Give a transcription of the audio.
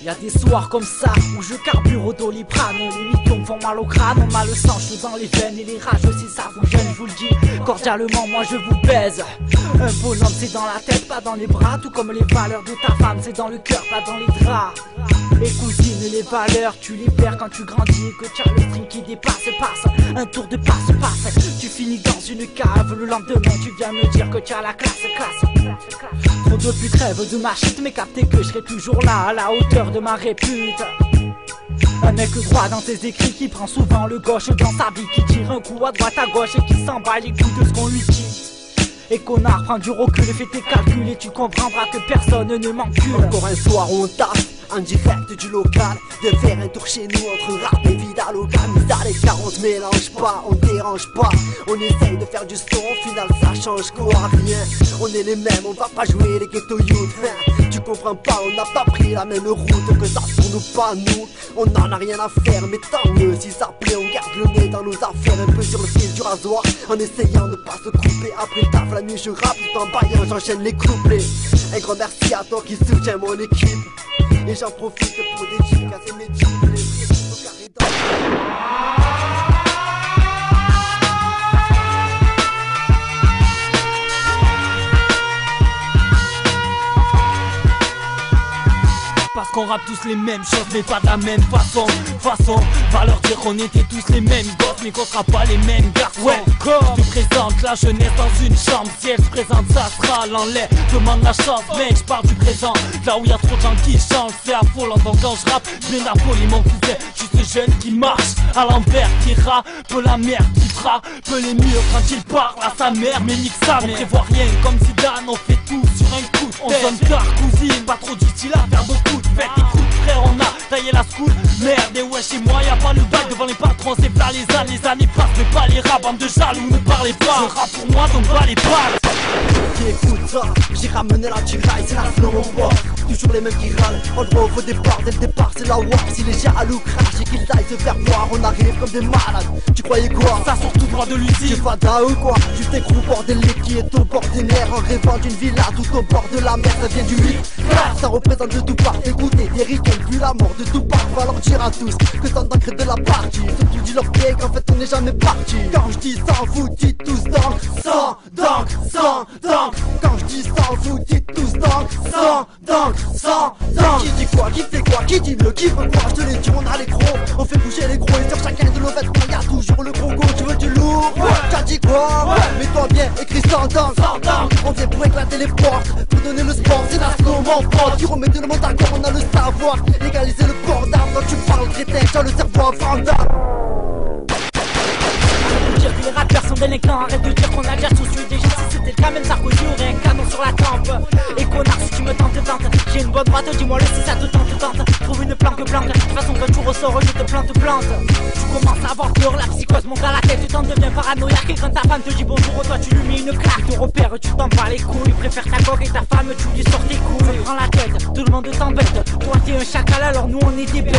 Y'a des soirs comme ça où je carbure au Doliprane. Les mythos me font mal au crâne, on a le sang chaud dans les veines. Et les rages aussi ça vous gêne, je vous le dis cordialement, moi je vous baise. Un bonhomme c'est dans la tête, pas dans les bras. Tout comme les valeurs de ta femme, c'est dans le cœur, pas dans les draps. Et cousine, les valeurs, tu les perds quand tu grandis. Et que tu as le string qui dépasse, passe. Un tour de passe. Tu finis dans une cave, le lendemain tu viens me dire que tu as la classe. Trop de plus crève de ma chute, mais captez que je serai toujours là, à la hauteur de ma répute. Un mec droit dans ses écrits qui prend souvent le gauche dans sa vie, qui tire un coup à droite à gauche et qui s'en bat les coups de ce qu'on lui dit. Et connard, prends du recul et fais tes calculs et tu comprendras que personne ne m'encule. Encore un soir où on tasse en direct du local, de faire un tour chez nous entre rap et vida locale. Mis à l'écart, on se mélange pas, on dérange pas. On essaye de faire du son, au final ça change quoi? Rien, on est les mêmes, on va pas jouer les ghetto youth. Tu comprends pas, on n'a pas pris la même route, que ça pour nous pas nous. On en a rien à faire, mais tant mieux si ça plaît. On garde le nez dans nos affaires, un peu sur le fil du rasoir, en essayant de pas se couper. Après le taf la nuit je rappe, tout en baillant j'enchaîne les couplets. Un grand merci à toi qui soutient mon équipe. Et j'en profite pour dédicacer mes types, les vrais au carré dans... Parce qu'on rappe tous les mêmes choses mais pas de la même façon. Va leur dire qu'on était tous les mêmes gosses mais qu'on sera pas les mêmes garçons. Ouais, je te présente la jeunesse dans une chambre. Si elle se présente ça sera l'enlève. Demande la chance mec, je parle du présent. Là où y a trop de gens qui changent, c'est affolant. Donc quand je rappe, je viens d'affoler mon cousin. Juste jeune qui marche à l'envers, qui rappe la merde, qui frappe les murs quand il parle à sa mère. Mais nique ça, on prévoit rien comme Zidane, on fait tout sur un coup de tête. On sonne tard cousine, pas trop d'utile à faire beaucoup de fêtes. Écoute frère, on a taillé la scout. Merde et ouais chez moi y'a pas le bac devant les patrons. C'est plat les années passent mais pas les rats. Bande de jaloux, ne parlez pas. Je rappe pour moi donc pas les pattes. Qui écoute ça, j'ai ramené la tiraille, c'est la flow mon pote. Toujours les mêmes qui râlent, on le voit au départ. Dès le départ c'est la war, si les jaloux crachent et qu'ils aillent se faire voir. On arrive comme des malades, tu croyais quoi? Ça sort tout droit de l'usine. Tu fada ou quoi? Juste un gros bordelier qui est au bord des nerfs. En rêvant d'une villa tout au bord de la mer. Ça vient du 8, ça représente de tout part. Dégoûté, des ricains, puis la mort de tout part. Va leur dire à tous que tant d'encre de la partie. Surtout dis leur pied qu'en fait on n'est jamais parti. Quand je dis ça, vous dites tous donc sans donc. Quand je dis ça, vous dites tous donc sans donc. Qui dit quoi, qui fait quoi, qui dit le, qui veut quoi? Je te l'ai dit, on a les gros, on fait bouger les gros. Et sur chacun de nos vêtements, y'a toujours le gros go. Tu veux du lourd? Ouais. T'as dit quoi? Ouais. Mets-toi bien, écrit sans donc. On vient pour éclater les portes, pour donner le sport, c'est la slow mon pote. Tu remets tout le monde d'accord, on a le savoir. Légaliser le port d'armes, quand tu parles crétin, t'as le cerveau à vendre. Dire que les rappeurs sont délinquants, arrête de dire qu'on a déjà tous eu déjà. Si c'était le cas, même Sarkozy aurait un canon sur la tempe. Et connard, si tu me tentes, j'ai une bonne droite, dis-moi le si ça te tente. Trouve une planque, de toute façon quand tu ressors, je te plante. Tu commences à avoir peur, la psychose monte à la tête, tu t'en deviens paranoïaque. Et quand ta femme te dit bonjour, toi tu lui mets une claque. Tu te repères, tu t'en bats les couilles, préfère ta coque et ta femme, tu lui sors tes couilles. Prends la tête, tout le monde t'embête. Toi t'es un chacal, alors nous on est des bêtes.